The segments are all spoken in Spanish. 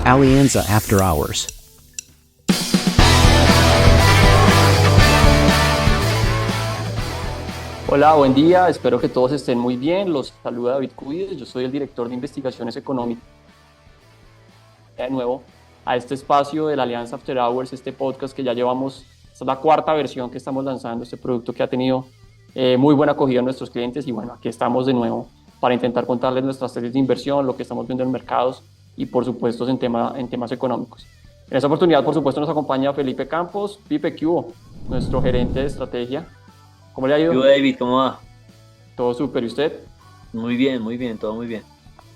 Alianza After Hours. Hola, buen día. Espero que todos estén muy bien. Los saluda David Cubides. Yo soy el director de investigaciones económicas de nuevo a este espacio de la Alianza After Hours, este podcast que ya llevamos, esta es la cuarta versión que estamos lanzando, este producto que ha tenido muy buena acogida a nuestros clientes y bueno, aquí estamos de nuevo para intentar contarles nuestras tesis de inversión, lo que estamos viendo en mercados y por supuesto en temas económicos. En esta oportunidad, por supuesto, nos acompaña Felipe Campos. Pipe, ¿qué hubo? Nuestro gerente de estrategia. ¿Cómo le ha Yo, ido? David, ¿cómo va? Todo súper. ¿Y usted? Muy bien, todo muy bien.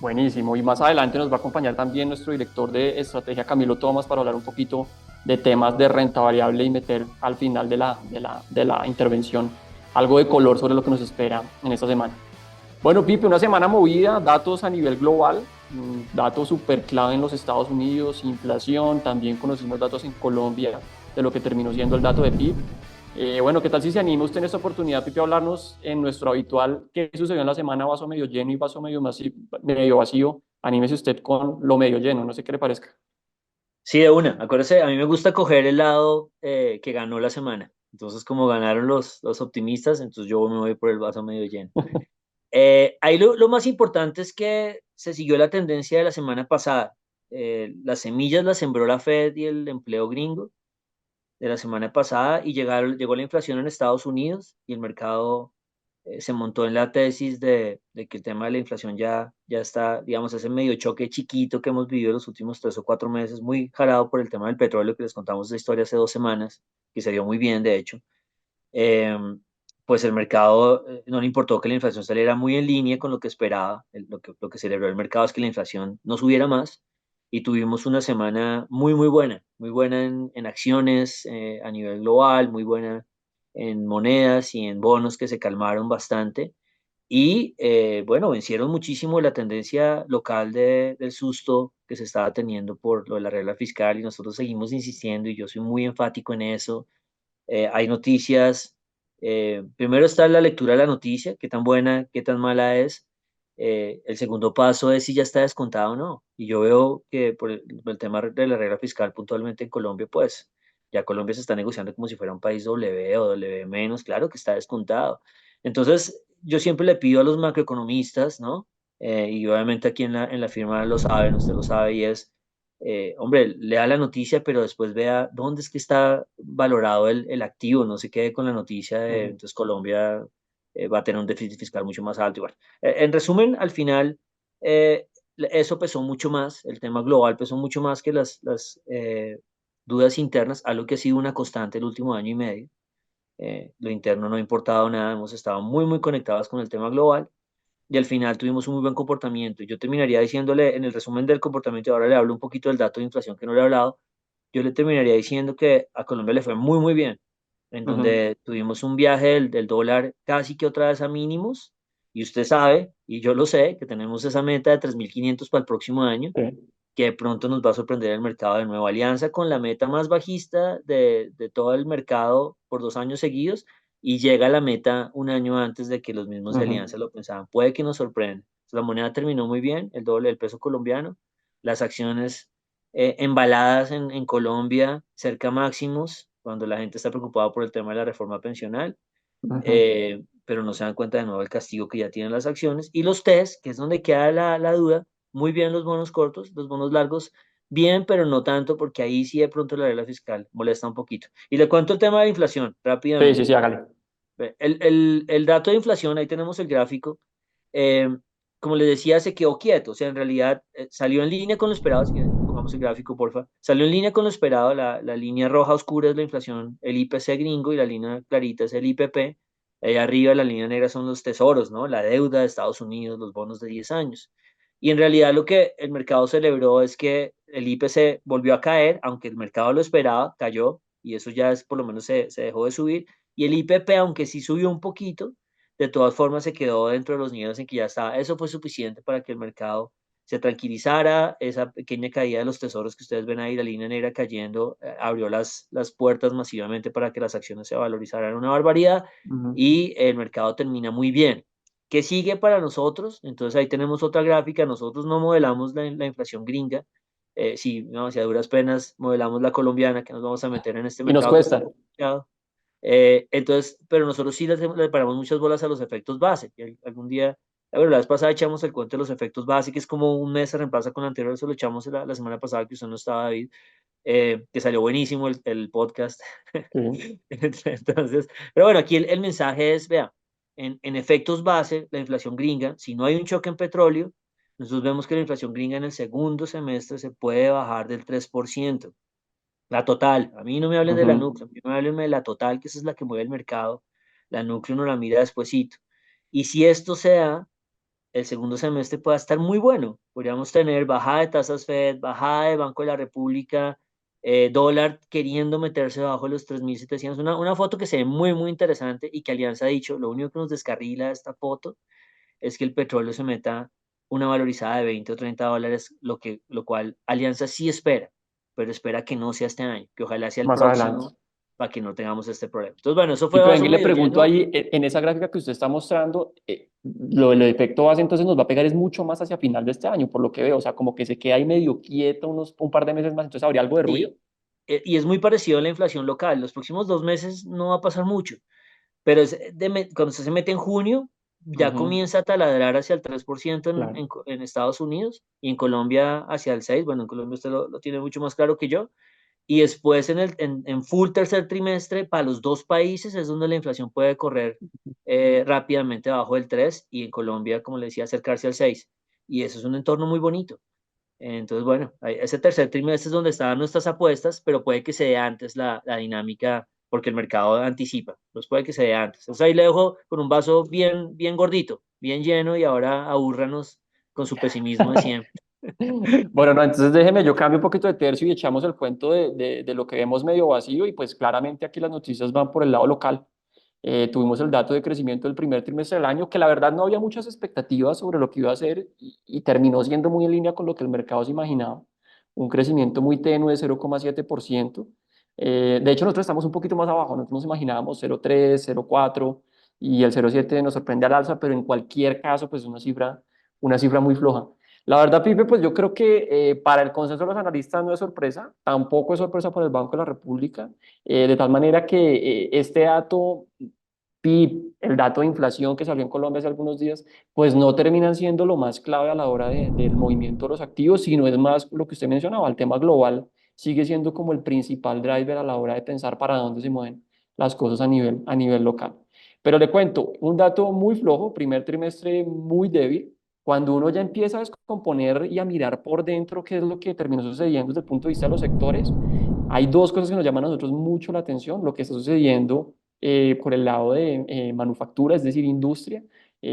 Buenísimo. Y más adelante nos va a acompañar también nuestro director de estrategia, Camilo Tomás, para hablar un poquito de temas de renta variable y meter al final de la intervención algo de color sobre lo que nos espera en esta semana. Bueno, Pipe, una semana movida, datos a nivel global, datos súper clave en los Estados Unidos, inflación, también conocimos datos en Colombia de lo que terminó siendo el dato de PIB. Bueno, ¿qué tal si se anima usted en esta oportunidad, Pipe, a hablarnos en nuestro habitual qué sucedió en la semana, vaso medio lleno y vaso medio vacío? Anímese usted con lo medio lleno, no sé qué le parezca. Sí, de una, acuérdese, a mí me gusta coger el lado que ganó la semana. Entonces, como ganaron los optimistas, entonces yo me voy por el vaso medio lleno. Ahí lo más importante es que se siguió la tendencia de la semana pasada. Las semillas las sembró la Fed y el empleo gringo de la semana pasada y llegó la inflación en Estados Unidos y el mercado se montó en la tesis de que el tema de la inflación ya está, digamos, ese medio choque chiquito que hemos vivido los últimos 3 o 4 meses, muy jalado por el tema del petróleo, que les contamos esa historia hace 2 semanas, que se dio muy bien, de hecho. Eh, pues el mercado no le importó que la inflación saliera muy en línea con lo que esperaba. Lo que celebró el mercado es que la inflación no subiera más y tuvimos una semana muy buena en acciones a nivel global, muy buena en monedas y en bonos que se calmaron bastante. Y bueno, vencieron muchísimo la tendencia local del susto que se estaba teniendo por lo de la regla fiscal y nosotros seguimos insistiendo y yo soy muy enfático en eso. Hay noticias. Primero está la lectura de la noticia, qué tan buena, qué tan mala es. El segundo paso es si ya está descontado o no. Y yo veo que por el tema de la regla fiscal puntualmente en Colombia, pues ya Colombia se está negociando como si fuera un país W o W menos, claro que está descontado. Entonces, yo siempre le pido a los macroeconomistas, ¿no? Y obviamente aquí en la firma lo saben, usted lo sabe, y es hombre, lea la noticia, pero después vea dónde es que está valorado el activo, no se quede con la noticia de, Ujú. entonces Colombia va a tener un déficit fiscal mucho más alto. Y bueno, en resumen, al final, eh, eso pesó mucho más, el tema global pesó mucho más que las dudas internas, algo que ha sido una constante el último año y medio. Lo interno no ha importado nada, hemos estado muy conectados con el tema global y al final tuvimos un muy buen comportamiento. Yo terminaría diciéndole, en el resumen del comportamiento, ahora le hablo un poquito del dato de inflación que no le he hablado, yo le terminaría diciendo que a Colombia le fue muy bien, en Ujú. donde tuvimos un viaje del dólar casi que otra vez a mínimos, y usted sabe, y yo lo sé, que tenemos esa meta de 3.500 para el próximo año, Sí. que de pronto nos va a sorprender el mercado de Nueva Alianza con la meta más bajista de todo el mercado por 2 años seguidos y llega a la meta un año antes de que los mismos de Ujú. Alianza lo pensaban. Puede que nos sorprenda. La moneda terminó muy bien, el doble del peso colombiano, las acciones embaladas en Colombia cerca a máximos, cuando la gente está preocupada por el tema de la reforma pensional, Ujú. pero no se dan cuenta de nuevo el castigo que ya tienen las acciones. Y los test, que es donde queda la duda, muy bien los bonos cortos, los bonos largos, bien, pero no tanto, porque ahí sí de pronto la regla fiscal molesta un poquito. Y le cuento el tema de la inflación Sí, sí, rápidamente. sí, hágale. El dato de inflación, ahí tenemos el gráfico. eh, Como les decía, se quedó quieto, o sea, en realidad salió en línea con lo esperado, si quieren, pongamos el gráfico, porfa. Salió en línea con lo esperado, la línea roja oscura es la inflación, el IPC gringo, y la línea clarita es el IPP. Ahí arriba la línea negra son los tesoros, ¿no? La deuda de Estados Unidos, los bonos de 10 años. Y en realidad lo que el mercado celebró es que el IPC volvió a caer, aunque el mercado lo esperaba, cayó, y eso ya es, por lo menos se dejó de subir. Y el IPP, aunque sí subió un poquito, de todas formas se quedó dentro de los niveles en que ya estaba. Eso fue suficiente para que el mercado se tranquilizara. Esa pequeña caída de los tesoros que ustedes ven ahí, la línea negra cayendo, abrió las puertas masivamente para que las acciones se valorizaran una barbaridad Ujú. y el mercado termina muy bien. ¿Qué sigue para nosotros? Entonces ahí tenemos otra gráfica. Nosotros no modelamos la inflación gringa. Sí, no, si a duras penas modelamos la colombiana, que nos vamos a meter en este Y nos mercado que está cuesta. complicado. Entonces, pero nosotros sí le paramos muchas bolas a los efectos base. Que algún día, la vez pasada echamos el cuento de los efectos base, que es como un mes se reemplaza con el anterior, eso lo echamos la semana pasada que usted no estaba, David, que salió buenísimo el podcast. Sí. Entonces, pero bueno, aquí el mensaje es, vea, en efectos base, la inflación gringa, si no hay un choque en petróleo, nosotros vemos que la inflación gringa en el segundo semestre se puede bajar del 3%. La total, a mí no me hablen de la Ujú. núcleo, a mí me hablen de la total, que esa es la que mueve el mercado. La núcleo uno la mira despuesito. Y si esto se da, el segundo semestre pueda estar muy bueno. Podríamos tener bajada de tasas Fed, bajada de Banco de la República, dólar queriendo meterse bajo los 3.700. Una foto que se ve muy, muy interesante y que Alianza ha dicho, lo único que nos descarrila de esta foto es que el petróleo se meta una valorizada de 20 o 30 dólares, lo cual Alianza sí espera, pero espera que no sea este año, que ojalá sea el Más adelante. próximo para que no tengamos este problema. Entonces, bueno, eso Y fue pero vaso venga, y le medio pregunto lleno. ahí, en esa gráfica que usted está mostrando, lo del efecto base entonces nos va a pegar es mucho más hacia final de este año, por lo que veo, o sea, como que se queda ahí medio quieto un par de meses más, entonces habría algo de ruido. Sí, y es muy parecido a la inflación local. Los próximos 2 meses no va a pasar mucho, pero cuando usted se mete en junio, ya Ujú. comienza a taladrar hacia el 3% Claro. en Estados Unidos y en Colombia hacia el 6%. Bueno, en Colombia usted lo tiene mucho más claro que yo. Y después en full tercer trimestre, para los dos países es donde la inflación puede correr rápidamente abajo del 3 y en Colombia, como le decía, acercarse al 6. Y eso es un entorno muy bonito. Entonces, bueno, ese tercer trimestre es donde estaban nuestras apuestas, pero puede que se dé antes la dinámica porque el mercado anticipa. Entonces puede que se dé antes. Entonces ahí le dejo con un vaso bien, bien gordito, bien lleno y ahora abúrranos con su pesimismo de siempre. Bueno, no, entonces déjeme, yo cambio un poquito de tercio y echamos el cuento de lo que vemos medio vacío y pues claramente aquí las noticias van por el lado local. Tuvimos el dato de crecimiento del primer trimestre del año, que la verdad no había muchas expectativas sobre lo que iba a hacer y terminó siendo muy en línea con lo que el mercado se imaginaba. Un crecimiento muy tenue de 0,7%. De hecho, nosotros estamos un poquito más abajo, nosotros nos imaginábamos 0,3, 0,4 y el 0,7 nos sorprende al alza, pero en cualquier caso, pues una cifra muy floja. La verdad, Pipe, pues yo creo que para el consenso de los analistas no es sorpresa, tampoco es sorpresa para el Banco de la República, de tal manera que este dato PIB, el dato de inflación que salió en Colombia hace algunos días, pues no terminan siendo lo más clave a la hora del movimiento de los activos, sino es más lo que usted mencionaba, el tema global sigue siendo como el principal driver a la hora de pensar para dónde se mueven las cosas a nivel local. Pero le cuento, un dato muy flojo, primer trimestre muy débil. Cuando uno ya empieza a descomponer y a mirar por dentro qué es lo que terminó sucediendo desde el punto de vista de los sectores, hay dos cosas que nos llaman a nosotros mucho la atención, lo que está sucediendo por el lado de manufactura, es decir, industria,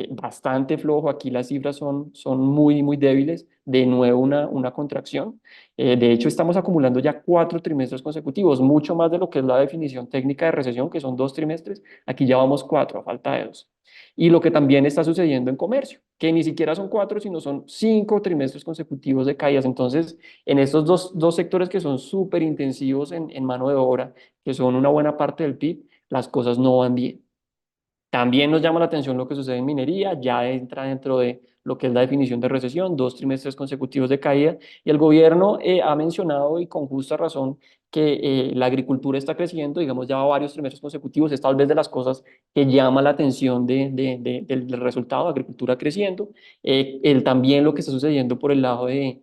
bastante flojo, aquí las cifras son muy, muy débiles, de nuevo una contracción. De hecho, estamos acumulando ya 4 trimestres consecutivos, mucho más de lo que es la definición técnica de recesión, que son 2 trimestres, aquí ya vamos 4 a falta de 2. Y lo que también está sucediendo en comercio, que ni siquiera son 4, sino son 5 trimestres consecutivos de caídas. Entonces, en estos dos sectores que son súper intensivos en mano de obra, que son una buena parte del PIB, las cosas no van bien. También nos llama la atención lo que sucede en minería, ya entra dentro de lo que es la definición de recesión, 2 trimestres consecutivos de caída, y el gobierno ha mencionado y con justa razón que la agricultura está creciendo, digamos, ya va varios trimestres consecutivos, es tal vez de las cosas que llama la atención del resultado, agricultura creciendo, también lo que está sucediendo por el lado de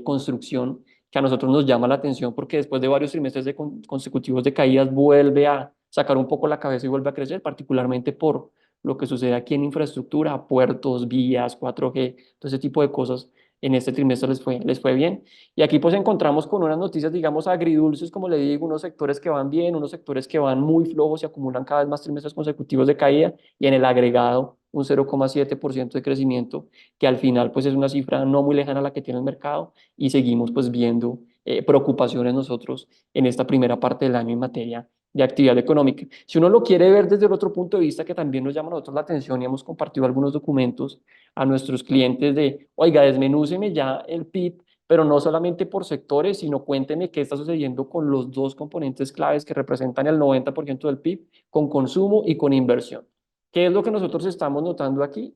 construcción, que a nosotros nos llama la atención porque después de varios trimestres consecutivos de caídas vuelve a sacar un poco la cabeza y vuelve a crecer, particularmente por lo que sucede aquí en infraestructura, puertos, vías, 4G, todo ese tipo de cosas. En este trimestre les fue bien. Y aquí pues encontramos con unas noticias, digamos, agridulces, como le digo, unos sectores que van bien, unos sectores que van muy flojos y acumulan cada vez más trimestres consecutivos de caída y en el agregado un 0,7% de crecimiento, que al final pues es una cifra no muy lejana a la que tiene el mercado y seguimos pues viendo preocupaciones nosotros en esta primera parte del año en materia de actividad económica. Si uno lo quiere ver desde el otro punto de vista que también nos llama a nosotros la atención y hemos compartido algunos documentos a nuestros clientes de, oiga, desmenúceme ya el PIB, pero no solamente por sectores, sino cuénteme qué está sucediendo con los dos componentes claves que representan el 90% del PIB, con consumo y con inversión. ¿Qué es lo que nosotros estamos notando aquí?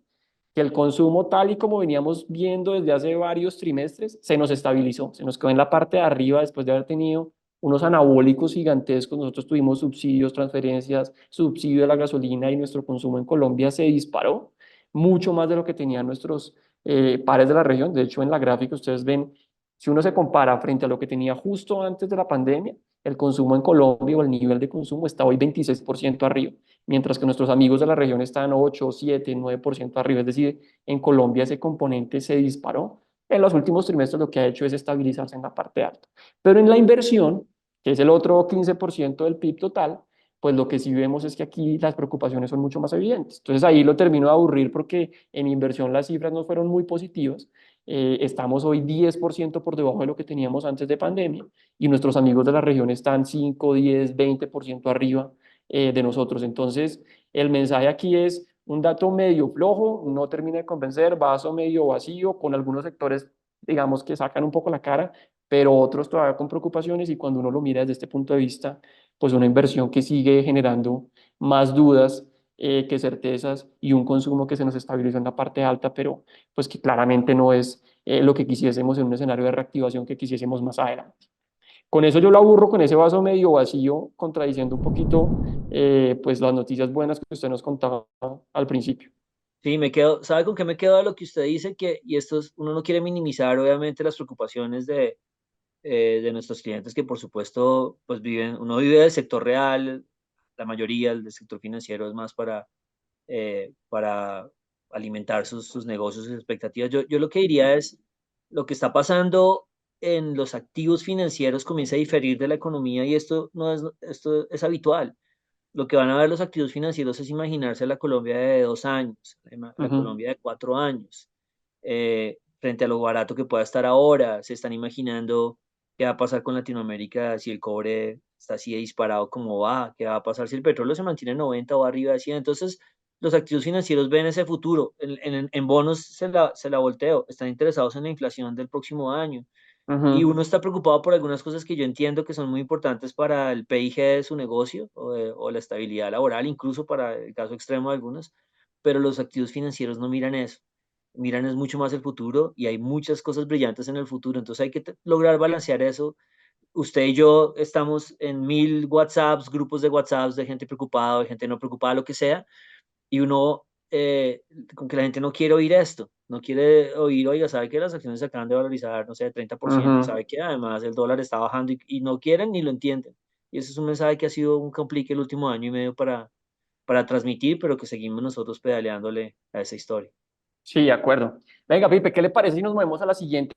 que el consumo tal y como veníamos viendo desde hace varios trimestres se nos estabilizó, se nos quedó en la parte de arriba después de haber tenido unos anabólicos gigantescos. Nosotros tuvimos subsidios, transferencias, subsidio de la gasolina y nuestro consumo en Colombia se disparó mucho más de lo que tenían nuestros pares de la región. De hecho, en la gráfica ustedes ven, si uno se compara frente a lo que tenía justo antes de la pandemia, el consumo en Colombia o el nivel de consumo está hoy 26% arriba, mientras que nuestros amigos de la región están 8, 7, 9% arriba. Es decir, en Colombia ese componente se disparó. En los últimos trimestres lo que ha hecho es estabilizarse en la parte alta. Pero en la inversión, que es el otro 15% del PIB total, pues lo que sí vemos es que aquí las preocupaciones son mucho más evidentes. Entonces ahí lo termino de aburrir porque en inversión las cifras no fueron muy positivas. Estamos hoy 10% por debajo de lo que teníamos antes de pandemia y nuestros amigos de la región están 5, 10, 20% arriba de nosotros. Entonces, el mensaje aquí es un dato medio flojo, no termina de convencer, vaso medio vacío, con algunos sectores, digamos, que sacan un poco la cara, pero otros todavía con preocupaciones y cuando uno lo mira desde este punto de vista, pues una inversión que sigue generando más dudas que certezas y un consumo que se nos estabilizó en la parte alta, pero pues que claramente no es lo que quisiésemos en un escenario de reactivación que quisiésemos más adelante. Con eso yo lo aburro con ese vaso medio vacío, contradiciendo un poquito pues las noticias buenas que usted nos contaba al principio. Sí, me quedo, ¿sabe con qué me quedo de lo que usted dice? Que, y esto es, uno no quiere minimizar obviamente las preocupaciones de nuestros clientes que por supuesto pues viven, uno vive del sector real, la mayoría del sector financiero es más para alimentar sus negocios y sus expectativas. Yo lo que diría es, lo que está pasando en los activos financieros comienza a diferir de la economía y esto es habitual. Lo que van a ver los activos financieros es imaginarse la Colombia de 2 años, la Ujú, Colombia de 4 años, frente a lo barato que pueda estar ahora. Se están imaginando qué va a pasar con Latinoamérica si el cobre está así de disparado como va, qué va a pasar si el petróleo se mantiene en 90 o arriba de 100. Entonces, los activos financieros ven ese futuro. En bonos se la volteo, están interesados en la inflación del próximo año y ujú, uno está preocupado por algunas cosas que yo entiendo que son muy importantes para el PIG de su negocio o la estabilidad laboral, incluso para el caso extremo de algunos, pero los activos financieros no miran eso, miran es mucho más el futuro y hay muchas cosas brillantes en el futuro, entonces hay que lograr balancear eso. Usted y yo estamos en 1000 WhatsApps, grupos de WhatsApps de gente preocupada, de gente no preocupada, lo que sea, y uno, como que la gente no quiere oír esto, no quiere oír, oiga, sabe que las acciones se acaban de valorizar, no sé, 30%, y ujú. sabe que además el dólar está bajando y no quieren ni lo entienden. Y ese es un mensaje que ha sido un complique el último año y medio para transmitir, pero que seguimos nosotros pedaleándole a esa historia. Sí, de acuerdo. Venga, Pipe, ¿qué le parece si nos movemos a la siguiente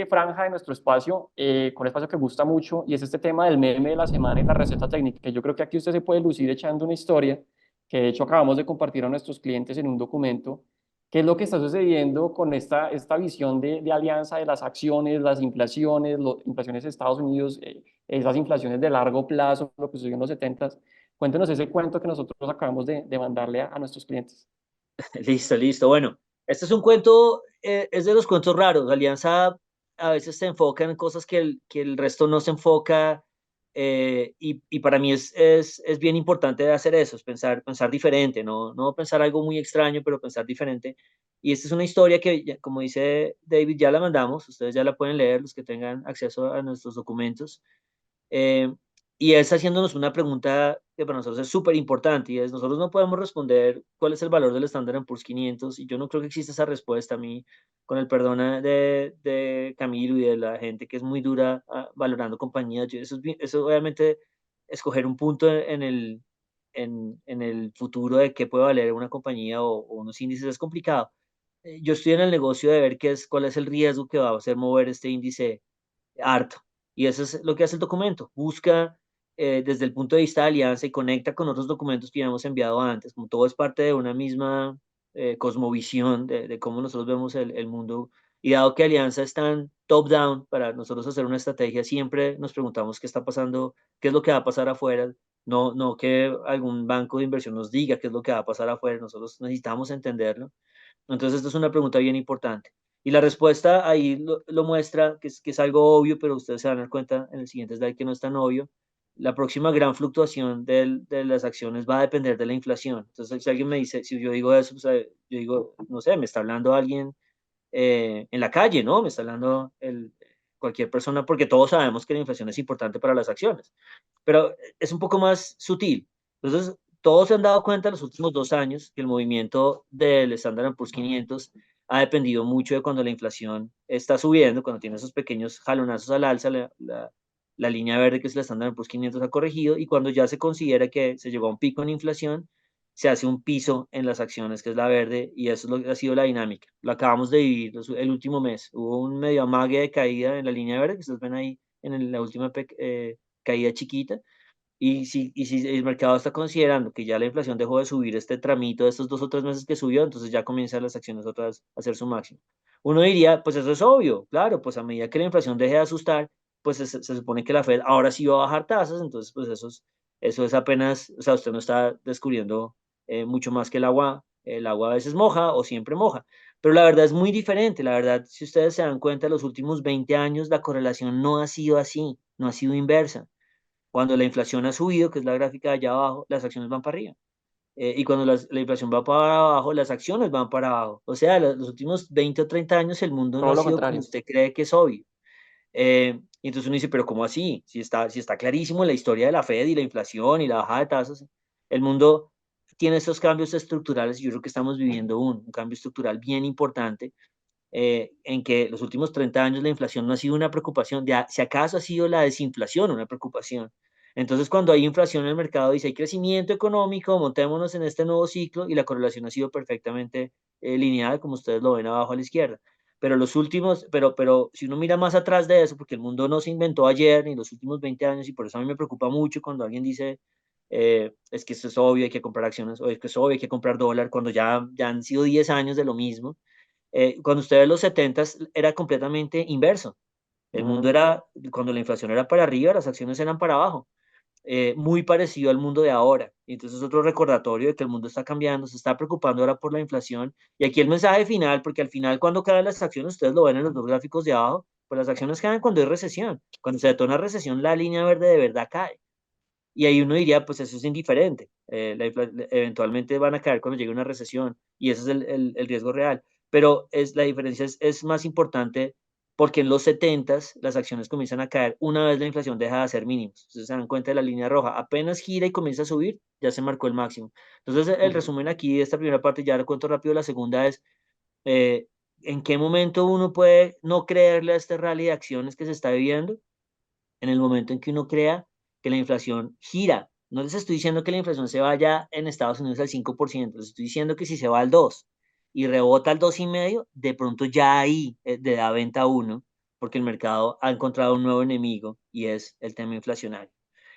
franja de nuestro espacio, con un espacio que gusta mucho, y es este tema del meme de la semana y la receta técnica, que yo creo que aquí usted se puede lucir echando una historia, que de hecho acabamos de compartir a nuestros clientes en un documento, qué es lo que está sucediendo con esta visión de alianza de las acciones, las inflaciones, inflaciones de Estados Unidos, esas inflaciones de largo plazo, lo que sucedió en los 70. Cuéntenos ese cuento que nosotros acabamos de mandarle a nuestros clientes. Listo, listo. Bueno, este es un cuento, es de los cuentos raros. Alianza a veces se enfoca en cosas que el resto no se enfoca, y para mí es bien importante hacer eso, es pensar diferente, no pensar algo muy extraño, pero pensar diferente. Y esta es una historia que, como dice David, ya la mandamos, ustedes ya la pueden leer, los que tengan acceso a nuestros documentos. Eh, y él está haciéndonos una pregunta que para nosotros es súper importante y es, nosotros no podemos responder cuál es el valor del estándar Poor's 500 y yo no creo que exista esa respuesta a mí, con el perdón de Camilo y de la gente que es muy dura valorando compañías. Eso obviamente escoger un punto en el futuro de qué puede valer una compañía o unos índices es complicado. Yo estoy en el negocio de ver cuál es el riesgo que va a hacer mover este índice harto. Y eso es lo que hace el documento. Busca desde el punto de vista de alianza y conecta con otros documentos que ya hemos enviado antes. Como todo es parte de una misma cosmovisión de cómo nosotros vemos el mundo. Y dado que Alianza es tan top-down, para nosotros hacer una estrategia, siempre nos preguntamos qué está pasando, qué es lo que va a pasar afuera. No que algún banco de inversión nos diga qué es lo que va a pasar afuera. Nosotros necesitamos entenderlo. Entonces, esta es una pregunta bien importante. Y la respuesta ahí lo muestra, que es algo obvio, pero ustedes se van a dar cuenta en el siguiente slide que no es tan obvio. la próxima gran fluctuación de las acciones va a depender de la inflación. Entonces, si alguien me dice, si yo digo eso, pues, yo digo, no sé, me está hablando alguien en la calle, ¿no? Me está hablando cualquier persona, porque todos sabemos que la inflación es importante para las acciones, pero es un poco más sutil. Entonces, todos se han dado cuenta en los últimos 2 años que el movimiento del Standard Poor's 500 ha dependido mucho de cuando la inflación está subiendo, cuando tiene esos pequeños jalonazos al alza, la línea verde que es el Standard Poor's 500 ha corregido, y cuando ya se considera que se llegó a un pico en inflación, se hace un piso en las acciones, que es la verde, y eso es lo que ha sido la dinámica. Lo acabamos de vivir el último mes. Hubo un medio amague de caída en la línea verde, que ustedes ven ahí en la última caída chiquita, y si el mercado está considerando que ya la inflación dejó de subir este tramito de estos 2 o 3 meses que subió, entonces ya comienzan las acciones otra vez a hacer su máximo. Uno diría, pues eso es obvio, claro, pues a medida que la inflación deje de asustar, pues se supone que la Fed ahora sí va a bajar tasas, entonces pues eso es apenas, o sea, usted no está descubriendo mucho más que el agua a veces moja o siempre moja, pero la verdad es muy diferente. La verdad, si ustedes se dan cuenta, los últimos 20 años la correlación no ha sido así, no ha sido inversa. Cuando la inflación ha subido, que es la gráfica de allá abajo, las acciones van para arriba. Y cuando la inflación va para abajo, las acciones van para abajo. O sea, los últimos 20 o 30 años el mundo no Todo ha lo sido como contrario. usted cree que es obvio. Y entonces uno dice, pero ¿cómo así? Si está clarísimo en la historia de la Fed y la inflación y la bajada de tasas, el mundo tiene estos cambios estructurales, y yo creo que estamos viviendo un cambio estructural bien importante, en que los últimos 30 años la inflación no ha sido una preocupación, si acaso ha sido la desinflación una preocupación. Entonces, cuando hay inflación en el mercado, dice, hay crecimiento económico, montémonos en este nuevo ciclo, y la correlación ha sido perfectamente lineal, como ustedes lo ven abajo a la izquierda. Pero si uno mira más atrás de eso, porque el mundo no se inventó ayer ni los últimos 20 años, y por eso a mí me preocupa mucho cuando alguien dice, es que esto es obvio, hay que comprar acciones, o es que es obvio, hay que comprar dólar, cuando ya han sido 10 años de lo mismo. Cuando usted ve los 70 era completamente inverso. El mundo Ujú. era, cuando la inflación era para arriba, las acciones eran para abajo, muy parecido al mundo de ahora. Y entonces otro recordatorio de que el mundo está cambiando, se está preocupando ahora por la inflación. Y aquí el mensaje final, porque al final cuando caen las acciones, ustedes lo ven en los dos gráficos de abajo, pues las acciones caen cuando hay recesión. Cuando se detona recesión, la línea verde de verdad cae. Y ahí uno diría, pues eso es indiferente. Eventualmente van a caer cuando llegue una recesión, y ese es el riesgo real. Pero la diferencia es más importante, porque en los 70 las acciones comienzan a caer una vez la inflación deja de hacer mínimos. Entonces se dan cuenta de la línea roja. Apenas gira y comienza a subir, ya se marcó el máximo. Entonces el Ujú. resumen aquí de esta primera parte, ya lo cuento rápido, la segunda es, eh, ¿en qué momento uno puede no creerle a este rally de acciones que se está viviendo? En el momento en que uno crea que la inflación gira. No les estoy diciendo que la inflación se vaya en Estados Unidos al 5%, les estoy diciendo que si se va al 2 y rebota al 2,5, de pronto ya ahí le da venta a uno, porque el mercado ha encontrado un nuevo enemigo, y es el tema inflacionario.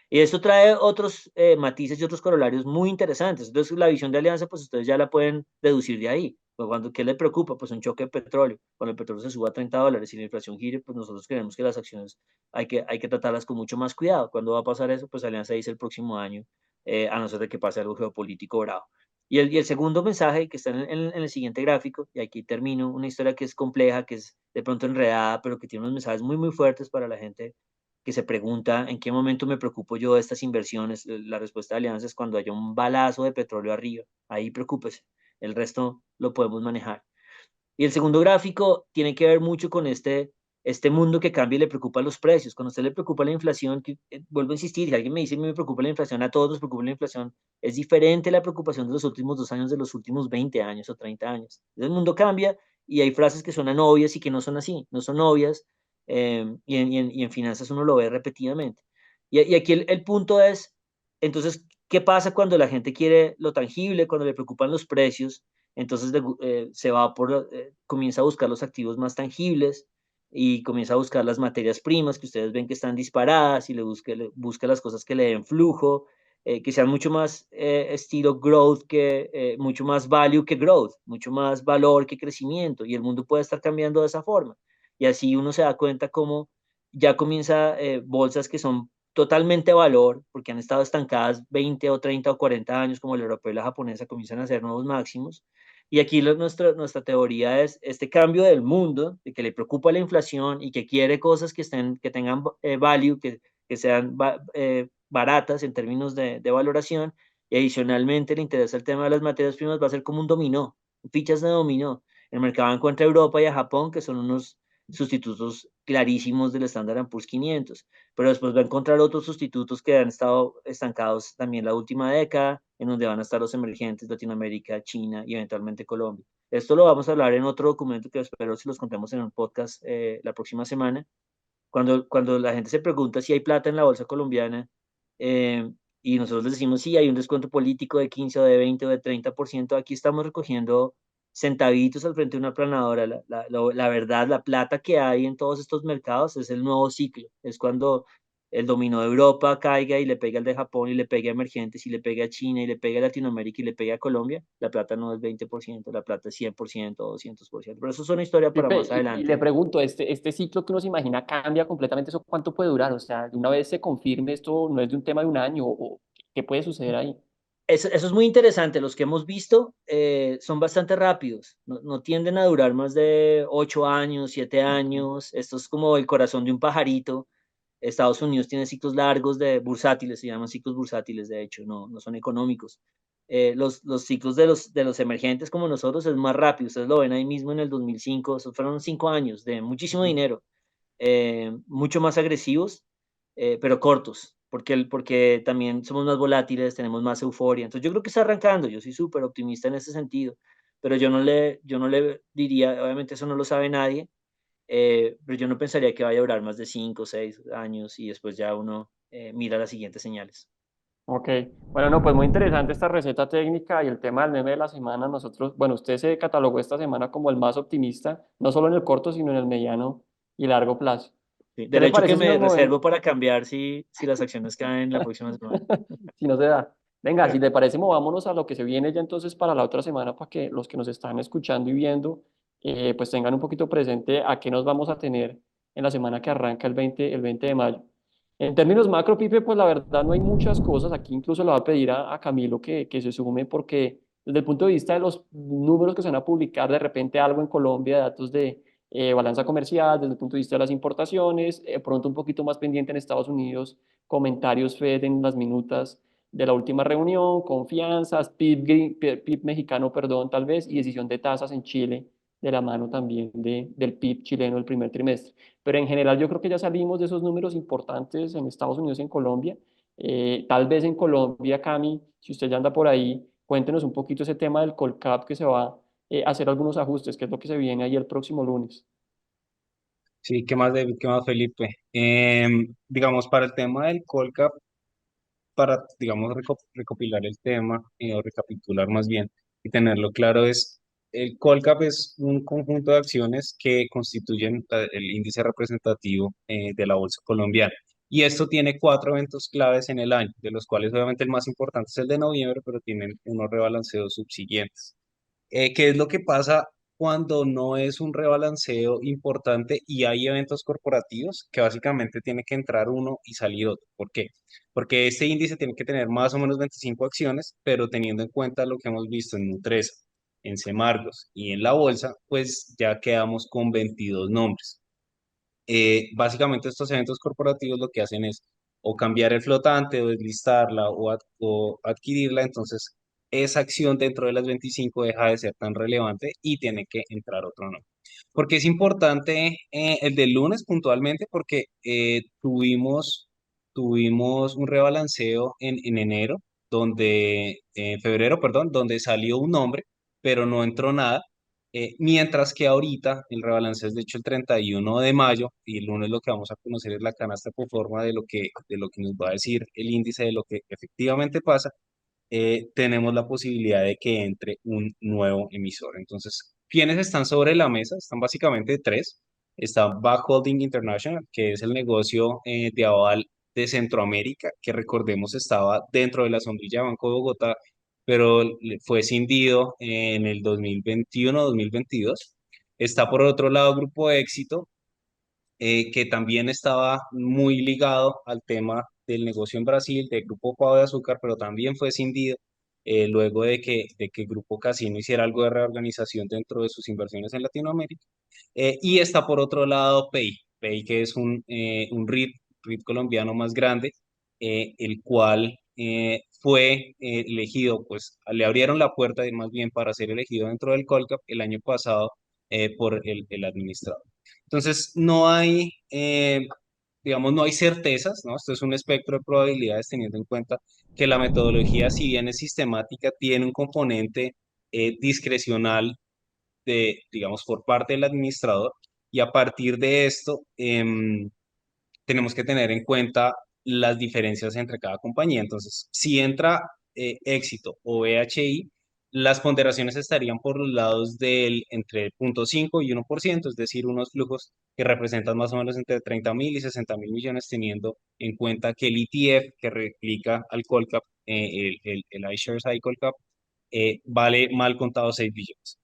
Y esto trae otros matices y otros corolarios muy interesantes. Entonces, la visión de Alianza, pues ustedes ya la pueden deducir de ahí. Pues, ¿qué le preocupa? Pues un choque de petróleo. Cuando el petróleo se suba a $30 y la inflación gire, pues nosotros creemos que las acciones hay que tratarlas con mucho más cuidado. ¿Cuándo va a pasar eso? Pues Alianza dice el próximo año, a no ser de que pase algo geopolítico bravo. Y el segundo mensaje, que está en el siguiente gráfico, y aquí termino, una historia que es compleja, que es de pronto enredada, pero que tiene unos mensajes muy, muy fuertes para la gente que se pregunta en qué momento me preocupo yo de estas inversiones. La respuesta de Alianza es cuando haya un balazo de petróleo arriba. Ahí preocúpese. El resto lo podemos manejar. Y el segundo gráfico tiene que ver mucho con este mundo que cambia y le preocupa los precios. Cuando a usted le preocupa la inflación, vuelvo a insistir, si alguien me dice me preocupa la inflación, a todos nos preocupa la inflación, es diferente la preocupación de los últimos 2 años de los últimos 20 años o 30 años. El mundo cambia, y hay frases que suenan obvias y que no son así, no son obvias, y en finanzas uno lo ve repetidamente. Y aquí el punto es, entonces, ¿qué pasa cuando la gente quiere lo tangible, cuando le preocupan los precios? Entonces comienza a buscar los activos más tangibles, y comienza a buscar las materias primas que ustedes ven que están disparadas, y le busca las cosas que le den flujo, que sean mucho más estilo growth, mucho más value que growth, mucho más valor que crecimiento, y el mundo puede estar cambiando de esa forma. Y así uno se da cuenta cómo ya comienza bolsas que son totalmente valor, porque han estado estancadas 20 o 30 o 40 años, como la europea y la japonesa, comienzan a hacer nuevos máximos. Y aquí nuestra teoría es este cambio del mundo, de que le preocupa la inflación y que quiere cosas que tengan value, que sean baratas en términos de valoración, y adicionalmente le interesa el tema de las materias primas, va a ser como un dominó, fichas de dominó. El mercado encuentra a Europa y a Japón, que son unos sustitutos clarísimos del Standard Poor's 500, pero después va a encontrar otros sustitutos que han estado estancados también la última década, en donde van a estar los emergentes, Latinoamérica, China y eventualmente Colombia. Esto lo vamos a hablar en otro documento que espero si los contemos en un podcast la próxima semana. Cuando la gente se pregunta si hay plata en la bolsa colombiana, eh, y nosotros les decimos sí, hay un descuento político de 15 o de 20 o de 30%, aquí estamos recogiendo centavitos al frente de una planadora. La verdad, la plata que hay en todos estos mercados es el nuevo ciclo. Es cuando el dominó de Europa caiga y le pega al de Japón y le pega a emergentes y le pega a China y le pega a Latinoamérica y le pega a Colombia. La plata no es 20%, la plata es 100% o 200%. Pero eso es una historia para Pipe, más y le adelante. pregunto, este ciclo que uno se imagina cambia completamente, ¿eso cuánto puede durar? O sea, de una vez se confirme esto, no es de un tema de un año, o qué puede suceder ahí. Eso es muy interesante. Los que hemos visto son bastante rápidos. No tienden a durar más de 8 años, 7 años. Esto es como el corazón de un pajarito. Estados Unidos tiene ciclos largos de bursátiles, se llaman ciclos bursátiles, de hecho, no son económicos. Los ciclos de los emergentes como nosotros es más rápido. Ustedes lo ven ahí mismo en el 2005. Esos fueron 5 años de muchísimo Ujú. dinero, mucho más agresivos, pero cortos, porque también somos más volátiles, tenemos más euforia. Entonces yo creo que está arrancando, yo soy súper optimista en ese sentido, pero yo no le diría, obviamente eso no lo sabe nadie, pero yo no pensaría que vaya a durar más de 5 o 6 años y después ya uno mira las siguientes señales. Ok, bueno, no, pues muy interesante esta receta técnica y el tema del meme de la semana. Nosotros, bueno, usted se catalogó esta semana como el más optimista, no solo en el corto, sino en el mediano y largo plazo. Sí, ¿Qué le derecho que parece si nos me movemos? reservo para cambiar si las acciones caen la próxima semana. Si no se da. Venga, si le parece, movámonos a lo que se viene ya entonces para la otra semana, para que los que nos están escuchando y viendo, pues tengan un poquito presente a qué nos vamos a tener en la semana que arranca el 20 de mayo. En términos macro, Pipe, pues la verdad no hay muchas cosas. Aquí incluso le voy a pedir a Camilo que se sume porque desde el punto de vista de los números que se van a publicar, de repente algo en Colombia, datos de balanza comercial, desde el punto de vista de las importaciones, pronto un poquito más pendiente en Estados Unidos, comentarios Fed en las minutas de la última reunión, confianzas, PIB mexicano, perdón, tal vez, y decisión de tasas en Chile, de la mano también del PIB chileno del primer trimestre. Pero en general yo creo que ya salimos de esos números importantes en Estados Unidos y en Colombia. Tal vez en Colombia, Cami, si usted ya anda por ahí, cuéntenos un poquito ese tema del Colcap que se va a hacer algunos ajustes, que es lo que se viene ahí el próximo lunes. Sí, ¿qué más, David? ¿Qué más, Felipe? Digamos, para el tema del Colcap, para, digamos, recopilar el tema, o recapitular más bien, y tenerlo claro, el Colcap es un conjunto de acciones que constituyen el índice representativo de la bolsa colombiana. Y esto tiene cuatro eventos claves en el año, de los cuales obviamente el más importante es el de noviembre, pero tienen unos rebalanceos subsiguientes. ¿Qué es lo que pasa cuando no es un rebalanceo importante y hay eventos corporativos que básicamente tiene que entrar uno y salir otro? ¿Por qué? Porque este índice tiene que tener más o menos 25 acciones, pero teniendo en cuenta lo que hemos visto en Nutresa, en Semargos y en la bolsa, pues ya quedamos con 22 nombres. Básicamente estos eventos corporativos lo que hacen es o cambiar el flotante o deslistarla o adquirirla, entonces esa acción dentro de las 25 deja de ser tan relevante y tiene que entrar otro nombre. Porque es importante el del lunes puntualmente porque tuvimos un rebalanceo en enero, en febrero, perdón, donde salió un nombre, pero no entró nada. Mientras que ahorita el rebalance es de hecho el 31 de mayo y el lunes lo que vamos a conocer es la canasta por forma de lo que nos va a decir el índice de lo que efectivamente pasa. Tenemos la posibilidad de que entre un nuevo emisor. Entonces, ¿quiénes están sobre la mesa? Están básicamente tres. Está Back Holding International, que es el negocio de aval de Centroamérica, que recordemos estaba dentro de la sombrilla de Banco de Bogotá, pero fue cindido en el 2021-2022. Está por otro lado Grupo Éxito, que también estaba muy ligado al tema del negocio en Brasil, del Grupo Pau de Azúcar, pero también fue cindido luego de que Grupo Casino hiciera algo de reorganización dentro de sus inversiones en Latinoamérica. Y está por otro lado Pay, que es un REIT colombiano más grande, el cual fue elegido, pues le abrieron la puerta más bien para ser elegido dentro del Colcap el año pasado por el administrador. Entonces, no hay, digamos, no hay certezas, ¿no? Esto es un espectro de probabilidades teniendo en cuenta que la metodología, si bien es sistemática, tiene un componente discrecional digamos, por parte del administrador y a partir de esto tenemos que tener en cuenta las diferencias entre cada compañía. Entonces, si entra Éxito o BHI, las ponderaciones estarían por los lados del entre 0,5 y 1%, es decir, unos flujos que representan más o menos entre 30.000 y 60.000 millones, teniendo en cuenta que el ETF que replica al Colcap, el iShares iColcap, vale mal contado 6 billones.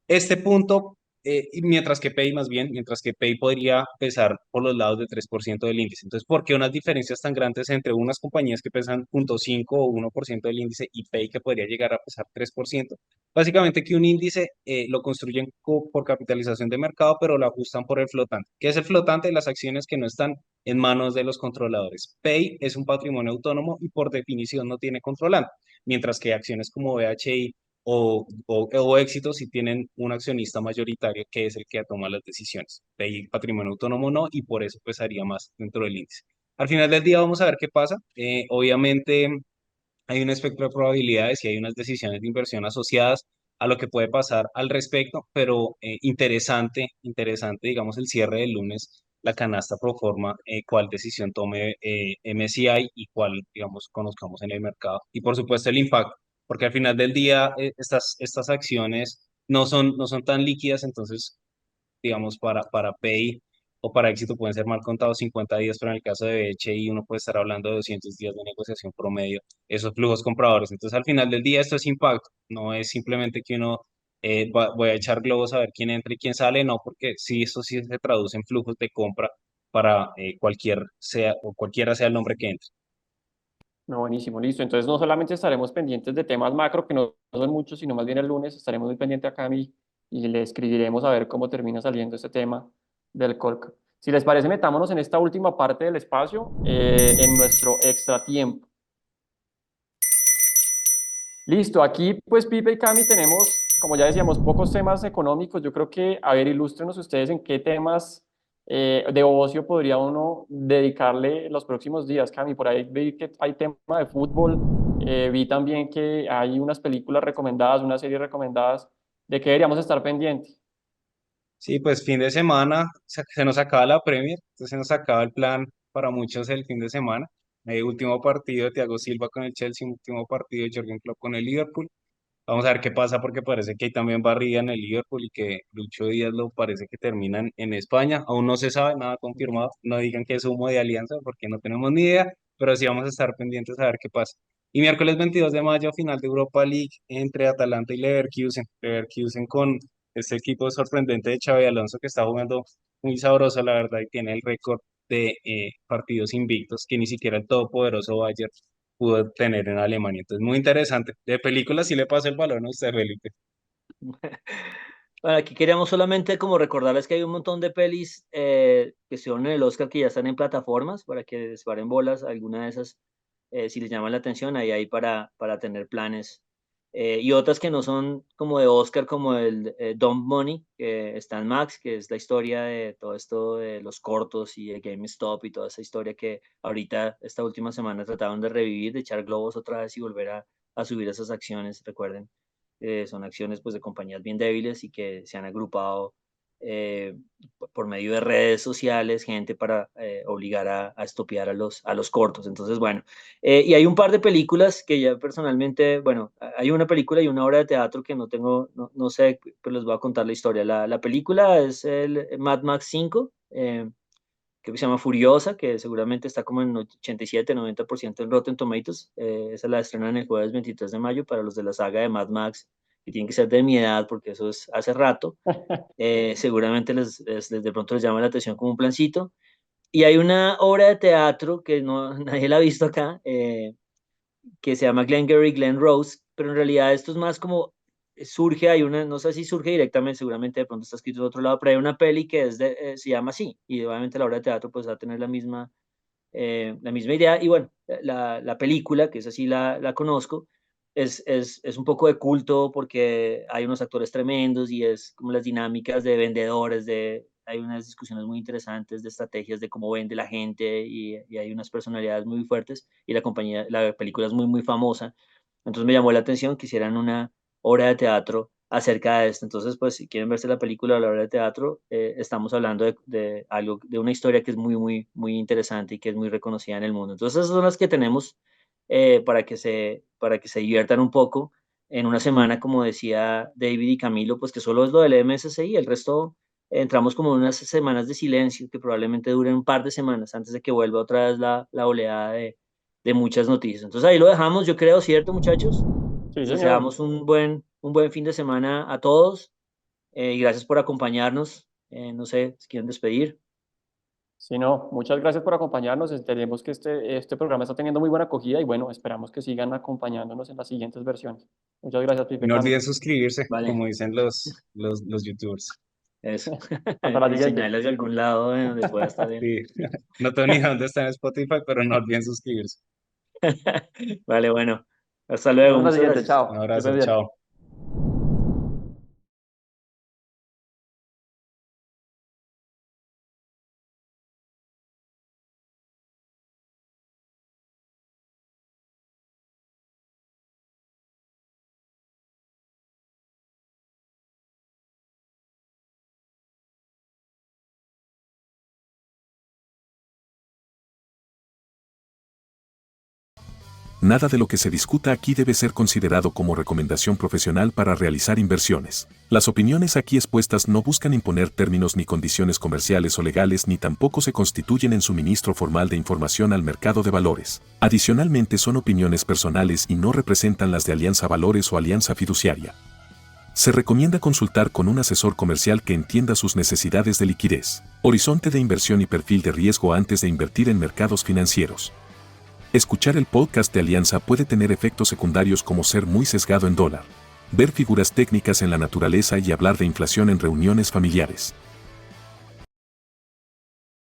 Este punto, y mientras que Pay podría pesar por los lados de 3% del índice. Entonces, ¿por qué unas diferencias tan grandes entre unas compañías que pesan 0,5 o 1% del índice y Pay que podría llegar a pesar 3%? Básicamente que un índice lo construyen por capitalización de mercado, pero lo ajustan por el flotante. ¿Qué es el flotante? Las acciones que no están en manos de los controladores. Pay es un patrimonio autónomo y por definición no tiene controlante, mientras que acciones como BHI o Éxito si tienen un accionista mayoritario que es el que toma las decisiones. De ahí patrimonio autónomo no, y por eso pesaría más dentro del índice. Al final del día vamos a ver qué pasa. Obviamente hay un espectro de probabilidades y hay unas decisiones de inversión asociadas a lo que puede pasar al respecto, pero interesante, digamos, el cierre del lunes, la canasta pro forma, cuál decisión tome MSCI y cuál, digamos, conozcamos en el mercado. Y por supuesto el impacto, porque al final del día estas acciones no son tan líquidas, entonces digamos, para Pay o para Éxito pueden ser mal contados 50 días, pero en el caso de BHI uno puede estar hablando de 200 días de negociación promedio, esos flujos compradores. Entonces, al final del día, esto es impacto, no es simplemente que uno voy a echar globos a ver quién entra y quién sale, no, porque sí, eso sí se traduce en flujos de compra para cualquiera sea el nombre que entre. No, buenísimo, listo. Entonces no solamente estaremos pendientes de temas macro, que no son muchos, sino más bien el lunes estaremos muy pendientes a Cami y le escribiremos a ver cómo termina saliendo este tema del Colca. Si les parece, metámonos en esta última parte del espacio, en nuestro extra tiempo. Listo, aquí pues Pipe y Cami tenemos, como ya decíamos, pocos temas económicos. Yo creo que, a ver, ilústrenos ustedes en qué temas de ocio podría uno dedicarle los próximos días. Cami, por ahí vi que hay tema de fútbol, vi también que hay unas películas recomendadas, unas series recomendadas, de qué deberíamos estar pendientes. Sí, pues fin de semana se nos acaba la Premier, entonces se nos acaba el plan para muchos el fin de semana. Último partido de Thiago Silva con el Chelsea, último partido de Jürgen Klopp con el Liverpool. Vamos a ver qué pasa porque parece que hay también barrida en el Liverpool y que Lucho Díaz lo parece que terminan en España. Aún no se sabe, nada confirmado. No digan que es humo de alianza porque no tenemos ni idea, pero sí vamos a estar pendientes a ver qué pasa. Y miércoles 22 de mayo, final de Europa League entre Atalanta y Leverkusen. Leverkusen con este equipo sorprendente de Xabi Alonso que está jugando muy sabroso, la verdad, y tiene el récord de partidos invictos que ni siquiera el todopoderoso Bayern pudo tener en Alemania. Entonces, muy interesante. De películas sí le paso el balón a usted, Felipe. Bueno, aquí queríamos solamente como recordarles que hay un montón de pelis que son en el Oscar que ya están en plataformas para que les paren bolas alguna de esas, si les llama la atención, ahí hay para tener planes. Y otras que no son como de Oscar, como el Dumb Money, que está en Max, que es la historia de todo esto de los cortos y de GameStop y toda esa historia que ahorita, esta última semana, trataron de revivir, de echar globos otra vez y volver a subir esas acciones, recuerden son acciones pues, de compañías bien débiles y que se han agrupado eh, por medio de redes sociales, gente para obligar a estopear a los cortos. Entonces, bueno, y hay un par de películas que ya personalmente, bueno, hay una película y una obra de teatro que no tengo, no sé, pero les voy a contar la historia. La película es el Mad Max 5. Que se llama Furiosa, que seguramente está como en 87-90% en Rotten Tomatoes. Esa la estrenan el jueves 23 de mayo para los de la saga de Mad Max, que tienen que ser de mi edad, porque eso es hace rato. Seguramente de pronto les llama la atención como un plancito. Y hay una obra de teatro que no, nadie la ha visto acá, que se llama Glengarry Glen Rose, pero en realidad esto es más como hay una, no sé si surge directamente, seguramente de pronto está escrito de otro lado, pero hay una peli que se llama así, y obviamente la obra de teatro pues va a tener la misma la misma idea. Y bueno, la película, que es así la conozco, es un poco de culto porque hay unos actores tremendos y es como las dinámicas de vendedores, hay unas discusiones muy interesantes de estrategias de cómo vende la gente y hay unas personalidades muy fuertes y la película es muy, muy famosa. Entonces me llamó la atención que hicieran una obra de teatro acerca de esto. Entonces, pues si quieren verse la película o la obra de teatro, estamos hablando de algo, de una historia que es muy, muy, muy interesante y que es muy reconocida en el mundo. Entonces, esas son las que tenemos para que se diviertan un poco en una semana, como decía David y Camilo, pues que solo es lo del MSCI, el resto entramos como en unas semanas de silencio que probablemente duren un par de semanas antes de que vuelva otra vez la oleada de muchas noticias. Entonces ahí lo dejamos, yo creo, ¿cierto, muchachos? Sí, Les señor. deseamos un buen fin de semana a todos y gracias por acompañarnos. No sé, si quieren despedir. Sí, no, muchas gracias por acompañarnos. Esperemos que este programa está teniendo muy buena acogida y bueno, esperamos que sigan acompañándonos en las siguientes versiones. Muchas gracias, Y Pipe no olviden Camilo. suscribirse, Vale, como dicen los YouTubers. eso. Hasta la Y siguiente. señales de algún lado donde pueda estar bien. Sí, no tengo ni idea dónde está en Spotify, pero no olviden suscribirse. Vale, bueno. Hasta Nos luego. vemos en la Muchas siguiente. gracias. Un Chao. Que estés abrazo, bien. chao. Nada de lo que se discuta aquí debe ser considerado como recomendación profesional para realizar inversiones. Las opiniones aquí expuestas no buscan imponer términos ni condiciones comerciales o legales ni tampoco se constituyen en suministro formal de información al mercado de valores. Adicionalmente son opiniones personales y no representan las de Alianza Valores o Alianza Fiduciaria. Se recomienda consultar con un asesor comercial que entienda sus necesidades de liquidez, horizonte de inversión y perfil de riesgo antes de invertir en mercados financieros. Escuchar el podcast de Alianza puede tener efectos secundarios como ser muy sesgado en dólar, ver figuras técnicas en la naturaleza y hablar de inflación en reuniones familiares.